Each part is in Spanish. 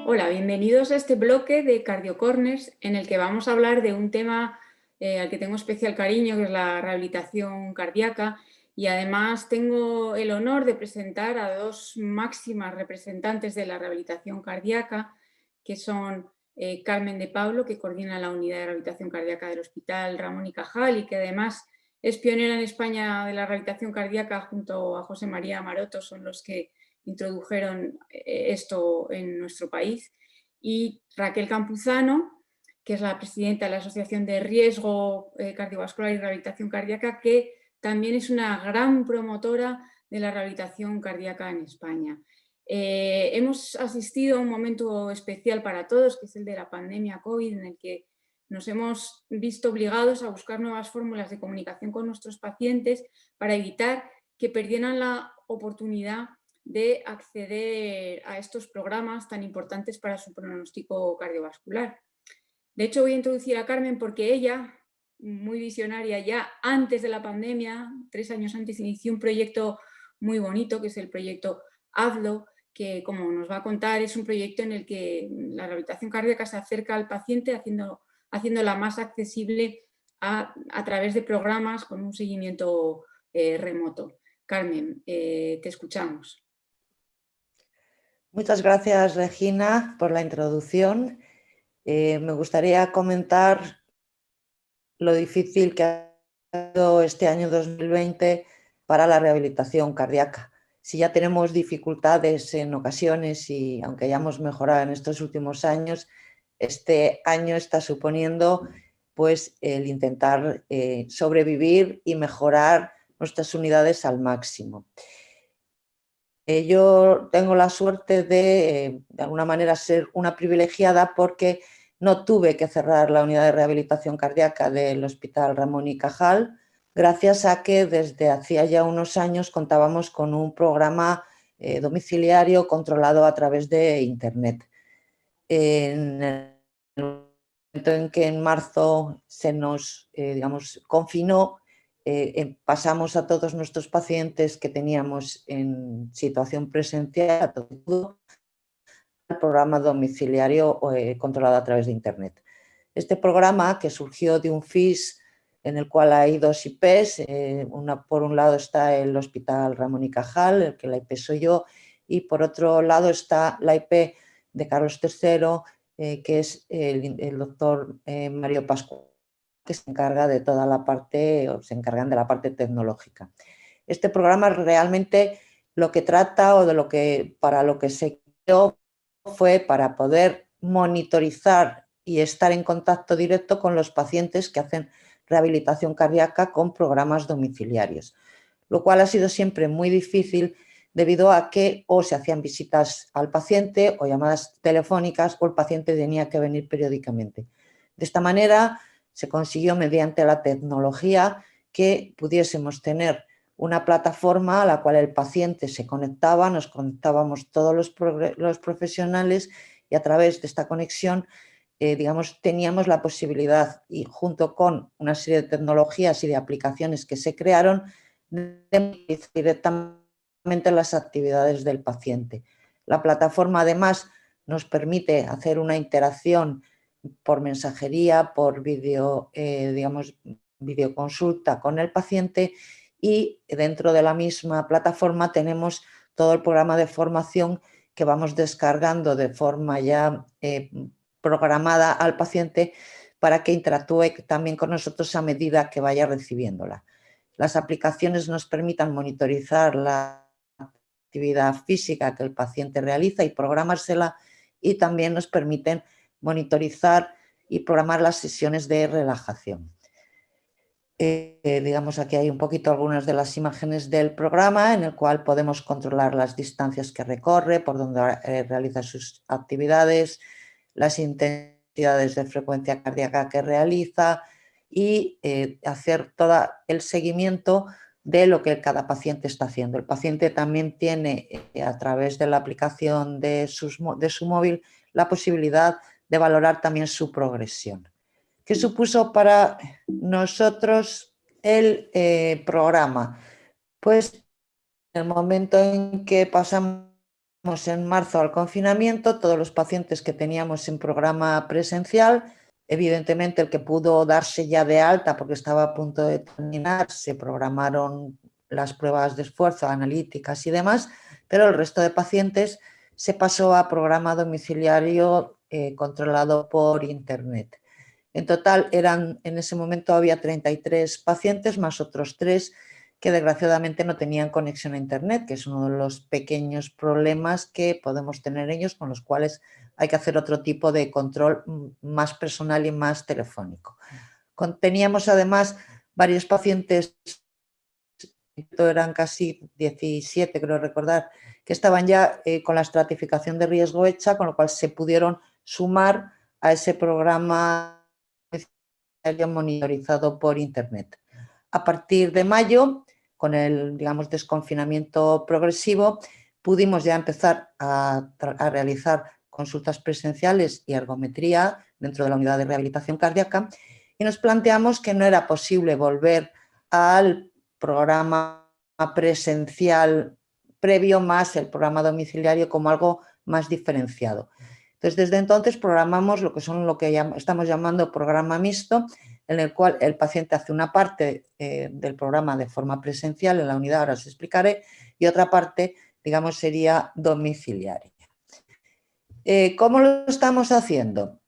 Hola, bienvenidos a este bloque de Cardio Corners en el que vamos a hablar de un tema al que tengo especial cariño, que es la rehabilitación cardíaca, y además tengo el honor de presentar a dos máximas representantes de la rehabilitación cardíaca, que son Carmen de Pablo, que coordina la unidad de rehabilitación cardíaca del Hospital Ramón y Cajal y que además es pionera en España de la rehabilitación cardíaca junto a José María Maroto, son los que introdujeron esto en nuestro país, y Raquel Campuzano, que es la presidenta de la Asociación de Riesgo Cardiovascular y Rehabilitación Cardíaca, que también es una gran promotora de la rehabilitación cardíaca en España. Hemos asistido a un momento especial para todos, que es el de la pandemia COVID, en el que nos hemos visto obligados a buscar nuevas fórmulas de comunicación con nuestros pacientes para evitar que perdieran la oportunidad de acceder a estos programas tan importantes para su pronóstico cardiovascular. De hecho, voy a introducir a Carmen porque ella, muy visionaria, ya antes de la pandemia, 3 años antes, inició un proyecto muy bonito, que es el proyecto Hazlo, que, como nos va a contar, es un proyecto en el que la rehabilitación cardíaca se acerca al paciente haciéndola más accesible a través de programas con un seguimiento remoto. Carmen, te escuchamos. Muchas gracias, Regina, por la introducción. Me gustaría comentar lo difícil que ha sido este año 2020 para la rehabilitación cardíaca. Si ya tenemos dificultades en ocasiones y aunque hayamos mejorado en estos últimos años, este año está suponiendo pues, el intentar sobrevivir y mejorar nuestras unidades al máximo. Yo tengo la suerte de alguna manera, ser una privilegiada porque no tuve que cerrar la unidad de rehabilitación cardíaca del Hospital Ramón y Cajal, gracias a que desde hacía ya unos años contábamos con un programa domiciliario controlado a través de Internet. En el momento en que en marzo se nos confinó, pasamos a todos nuestros pacientes que teníamos en situación presencial a todo el programa domiciliario controlado a través de Internet. Este programa, que surgió de un FIS en el cual hay dos IPs, por un lado está el Hospital Ramón y Cajal, el que la IP soy yo, y por otro lado está la IP de Carlos III, que es el doctor Mario Pascual, que se encarga de toda la parte, o se encargan de la parte tecnológica. Este programa realmente lo que trata, o de lo que, para lo que se creó, fue para poder monitorizar y estar en contacto directo con los pacientes que hacen rehabilitación cardíaca con programas domiciliarios, lo cual ha sido siempre muy difícil debido a que o se hacían visitas al paciente o llamadas telefónicas o el paciente tenía que venir periódicamente. De esta manera se consiguió, mediante la tecnología, que pudiésemos tener una plataforma a la cual el paciente se conectaba, nos conectábamos todos los profesionales y a través de esta conexión teníamos la posibilidad, y junto con una serie de tecnologías y de aplicaciones que se crearon, de monitorizar directamente las actividades del paciente. La plataforma además nos permite hacer una interacción por mensajería, por videoconsulta con el paciente, y dentro de la misma plataforma tenemos todo el programa de formación que vamos descargando de forma ya programada al paciente para que interactúe también con nosotros a medida que vaya recibiéndola. Las aplicaciones nos permitan monitorizar la actividad física que el paciente realiza y programársela, y también nos permiten monitorizar y programar las sesiones de relajación. Digamos, aquí hay un poquito algunas de las imágenes del programa, en el cual podemos controlar las distancias que recorre, por donde realiza sus actividades, las intensidades de frecuencia cardíaca que realiza, y hacer todo el seguimiento de lo que cada paciente está haciendo. El paciente también tiene, a través de la aplicación de su móvil, la posibilidad de valorar también su progresión. ¿Qué supuso para nosotros el programa? Pues en el momento en que pasamos en marzo al confinamiento, todos los pacientes que teníamos en programa presencial, evidentemente el que pudo darse ya de alta porque estaba a punto de terminar, se programaron las pruebas de esfuerzo, analíticas y demás, pero el resto de pacientes se pasó a programa domiciliario controlado por internet. En total en ese momento había 33 pacientes más otros 3 que desgraciadamente no tenían conexión a internet, que es uno de los pequeños problemas que podemos tener ellos, con los cuales hay que hacer otro tipo de control más personal y más telefónico. Teníamos además varios pacientes, eran casi 17 creo recordar, que estaban ya con la estratificación de riesgo hecha, con lo cual se pudieron sumar a ese programa monitorizado por internet. A partir de mayo, con el, digamos, desconfinamiento progresivo, pudimos ya empezar a realizar consultas presenciales y ergometría dentro de la unidad de rehabilitación cardíaca y nos planteamos que no era posible volver al programa presencial previo más el programa domiciliario como algo más diferenciado. Entonces, desde entonces programamos lo que estamos llamando programa mixto, en el cual el paciente hace una parte del programa de forma presencial en la unidad, ahora os explicaré, y otra parte, digamos, sería domiciliaria. ¿Cómo lo estamos haciendo?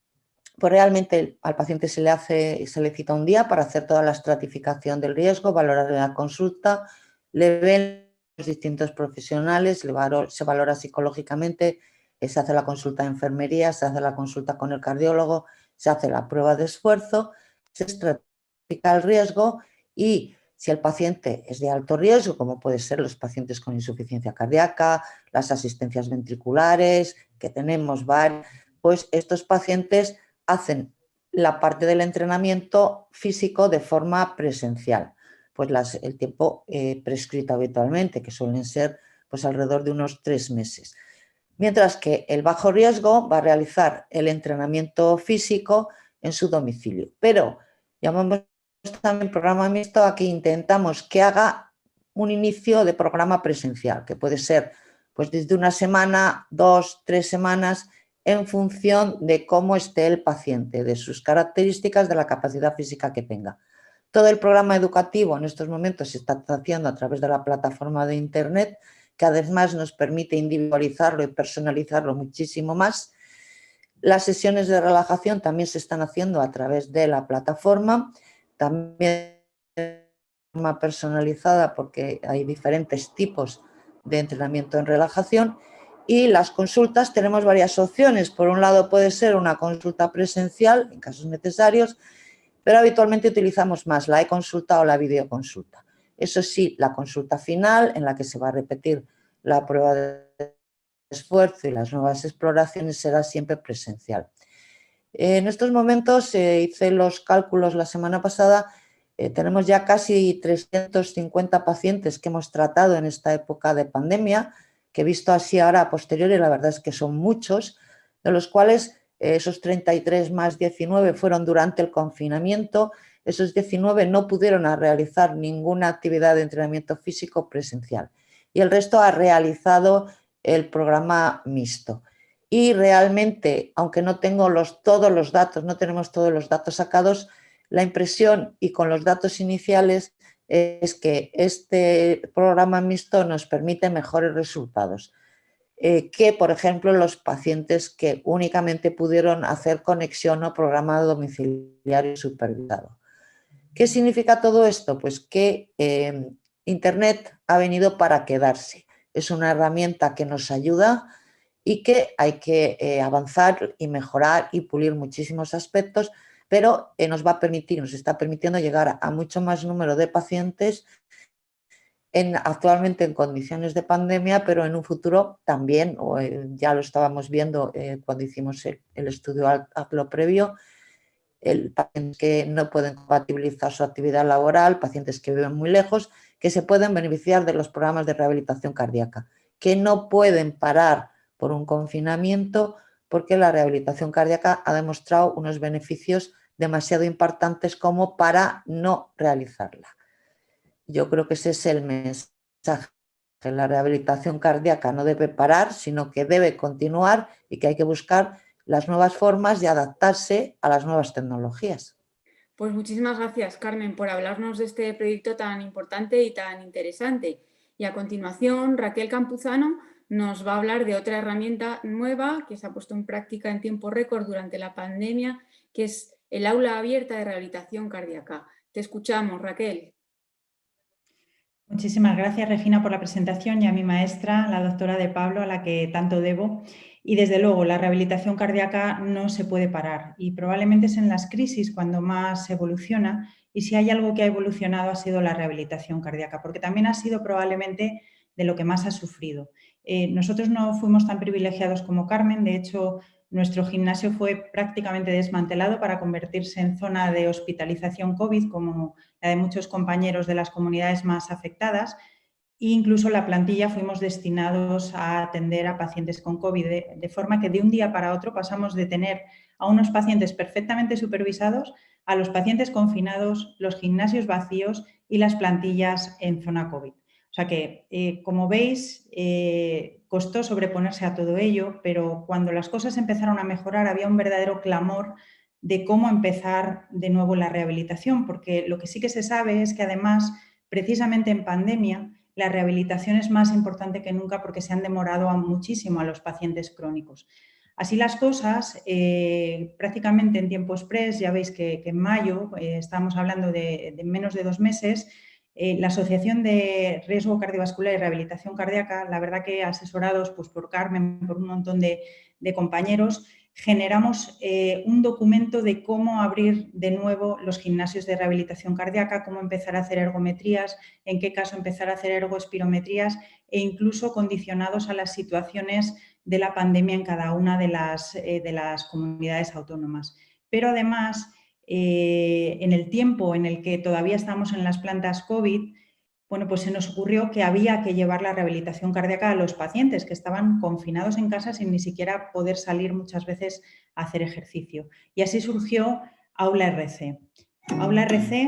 Pues realmente al paciente se le cita un día para hacer toda la estratificación del riesgo, valorar la consulta, le ven los distintos profesionales, se valora psicológicamente, se hace la consulta de enfermería, se hace la consulta con el cardiólogo, se hace la prueba de esfuerzo, se estratifica el riesgo y si el paciente es de alto riesgo, como pueden ser los pacientes con insuficiencia cardíaca, las asistencias ventriculares, que tenemos varios, pues estos pacientes hacen la parte del entrenamiento físico de forma presencial, pues el tiempo prescrito habitualmente, que suelen ser pues alrededor de unos 3 meses. Mientras que el bajo riesgo va a realizar el entrenamiento físico en su domicilio. Pero llamamos también programa mixto a que intentamos que haga un inicio de programa presencial, que puede ser pues desde una semana, 2, 3 semanas, en función de cómo esté el paciente, de sus características, de la capacidad física que tenga. Todo el programa educativo en estos momentos se está haciendo a través de la plataforma de internet, que además nos permite individualizarlo y personalizarlo muchísimo más. Las sesiones de relajación también se están haciendo a través de la plataforma, también de forma personalizada porque hay diferentes tipos de entrenamiento en relajación. Y las consultas tenemos varias opciones. Por un lado puede ser una consulta presencial en casos necesarios, pero habitualmente utilizamos más la e-consulta o la videoconsulta. Eso sí, la consulta final en la que se va a repetir la prueba de esfuerzo y las nuevas exploraciones será siempre presencial. En estos momentos hice los cálculos la semana pasada, tenemos ya casi 350 pacientes que hemos tratado en esta época de pandemia, que he visto así ahora a posteriori, la verdad es que son muchos, de los cuales esos 33 más 19 fueron durante el confinamiento, esos 19 no pudieron realizar ninguna actividad de entrenamiento físico presencial y el resto ha realizado el programa mixto. Y realmente, aunque no tengo todos los datos, no tenemos todos los datos sacados, la impresión y con los datos iniciales es que este programa mixto nos permite mejores resultados que, por ejemplo, los pacientes que únicamente pudieron hacer conexión o programa domiciliario supervisado. ¿Qué significa todo esto? Pues que Internet ha venido para quedarse. Es una herramienta que nos ayuda y que hay que avanzar y mejorar y pulir muchísimos aspectos, pero nos está permitiendo llegar a mucho más número de pacientes actualmente en condiciones de pandemia, pero en un futuro también, ya lo estábamos viendo cuando hicimos el estudio a lo previo, pacientes que no pueden compatibilizar su actividad laboral, pacientes que viven muy lejos, que se pueden beneficiar de los programas de rehabilitación cardíaca, que no pueden parar por un confinamiento porque la rehabilitación cardíaca ha demostrado unos beneficios demasiado importantes como para no realizarla. Yo creo que ese es el mensaje que la rehabilitación cardíaca no debe parar, sino que debe continuar y que hay que buscar las nuevas formas de adaptarse a las nuevas tecnologías. Pues muchísimas gracias, Carmen, por hablarnos de este proyecto tan importante y tan interesante. Y a continuación, Raquel Campuzano nos va a hablar de otra herramienta nueva que se ha puesto en práctica en tiempo récord durante la pandemia, que es el aula abierta de rehabilitación cardíaca. Te escuchamos, Raquel. Muchísimas gracias, Regina, por la presentación y a mi maestra, la doctora De Pablo, a la que tanto debo. Y desde luego, la rehabilitación cardíaca no se puede parar y probablemente es en las crisis cuando más evoluciona, y si hay algo que ha evolucionado ha sido la rehabilitación cardíaca, porque también ha sido probablemente de lo que más ha sufrido. Nosotros no fuimos tan privilegiados como Carmen, de hecho, nuestro gimnasio fue prácticamente desmantelado para convertirse en zona de hospitalización COVID, como la de muchos compañeros de las comunidades más afectadas. E incluso la plantilla fuimos destinados a atender a pacientes con COVID, de forma que de un día para otro pasamos de tener a unos pacientes perfectamente supervisados a los pacientes confinados, los gimnasios vacíos y las plantillas en zona COVID. O sea que, como veis, costó sobreponerse a todo ello, pero cuando las cosas empezaron a mejorar había un verdadero clamor de cómo empezar de nuevo la rehabilitación, porque lo que sí que se sabe es que además, precisamente en pandemia, la rehabilitación es más importante que nunca porque se han demorado muchísimo a los pacientes crónicos. Así las cosas, prácticamente en tiempo express, ya veis que en mayo, estamos hablando de menos de 2 meses, la Asociación de Riesgo Cardiovascular y Rehabilitación Cardíaca, la verdad que asesorados pues, por Carmen, por un montón de compañeros, generamos un documento de cómo abrir de nuevo los gimnasios de rehabilitación cardíaca, cómo empezar a hacer ergometrías, en qué caso empezar a hacer ergoespirometrías e incluso condicionados a las situaciones de la pandemia en cada una de las comunidades autónomas. Pero además, en el tiempo en el que todavía estamos en las plantas COVID, bueno, pues se nos ocurrió que había que llevar la rehabilitación cardíaca a los pacientes que estaban confinados en casa sin ni siquiera poder salir muchas veces a hacer ejercicio. Y así surgió Aula RC. Aula RC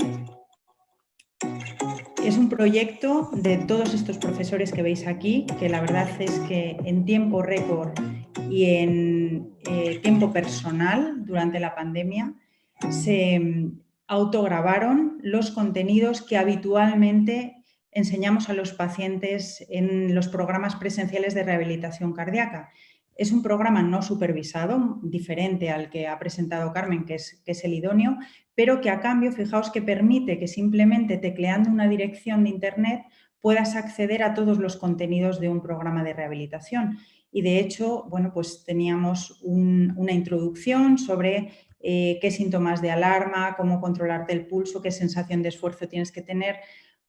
es un proyecto de todos estos profesores que veis aquí, que la verdad es que en tiempo récord y en tiempo personal durante la pandemia se autograbaron los contenidos que habitualmente enseñamos a los pacientes en los programas presenciales de rehabilitación cardíaca. Es un programa no supervisado, diferente al que ha presentado Carmen, que es el idóneo, pero que a cambio, fijaos que permite que simplemente tecleando una dirección de Internet puedas acceder a todos los contenidos de un programa de rehabilitación. Y de hecho, bueno, pues teníamos una introducción sobre qué síntomas de alarma, cómo controlarte el pulso, qué sensación de esfuerzo tienes que tener,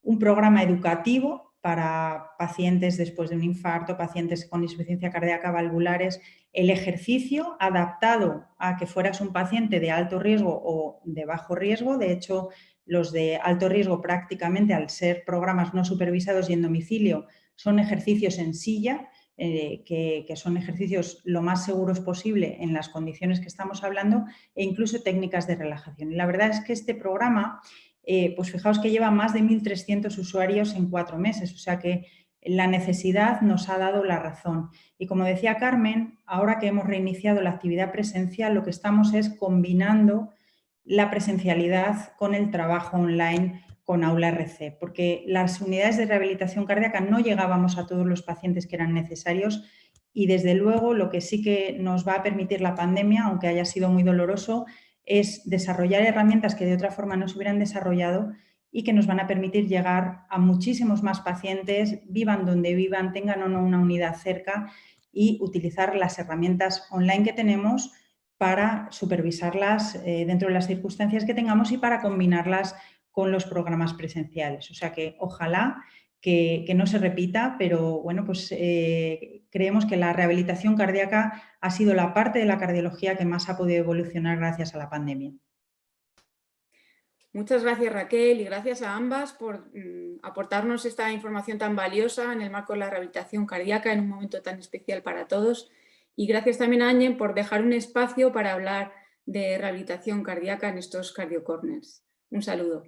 un programa educativo para pacientes después de un infarto, pacientes con insuficiencia cardíaca, valvulares, el ejercicio adaptado a que fueras un paciente de alto riesgo o de bajo riesgo. De hecho, los de alto riesgo prácticamente, al ser programas no supervisados y en domicilio, son ejercicios en silla, que son ejercicios lo más seguros posible en las condiciones que estamos hablando, e incluso técnicas de relajación. Y la verdad es que este programa, pues fijaos que lleva más de 1.300 usuarios en 4 meses, o sea que la necesidad nos ha dado la razón. Y como decía Carmen, ahora que hemos reiniciado la actividad presencial, lo que estamos es combinando la presencialidad con el trabajo online con Aula RC, porque las unidades de rehabilitación cardíaca no llegábamos a todos los pacientes que eran necesarios y desde luego lo que sí que nos va a permitir la pandemia, aunque haya sido muy doloroso, es desarrollar herramientas que de otra forma no se hubieran desarrollado y que nos van a permitir llegar a muchísimos más pacientes, vivan donde vivan, tengan o no una unidad cerca, y utilizar las herramientas online que tenemos para supervisarlas dentro de las circunstancias que tengamos y para combinarlas con los programas presenciales. O sea que ojalá que no se repita, pero bueno, pues creemos que la rehabilitación cardíaca ha sido la parte de la cardiología que más ha podido evolucionar gracias a la pandemia. Muchas gracias, Raquel, y gracias a ambas por aportarnos esta información tan valiosa en el marco de la rehabilitación cardíaca en un momento tan especial para todos. Y gracias también a Ángel por dejar un espacio para hablar de rehabilitación cardíaca en estos Cardio Corners. Un saludo.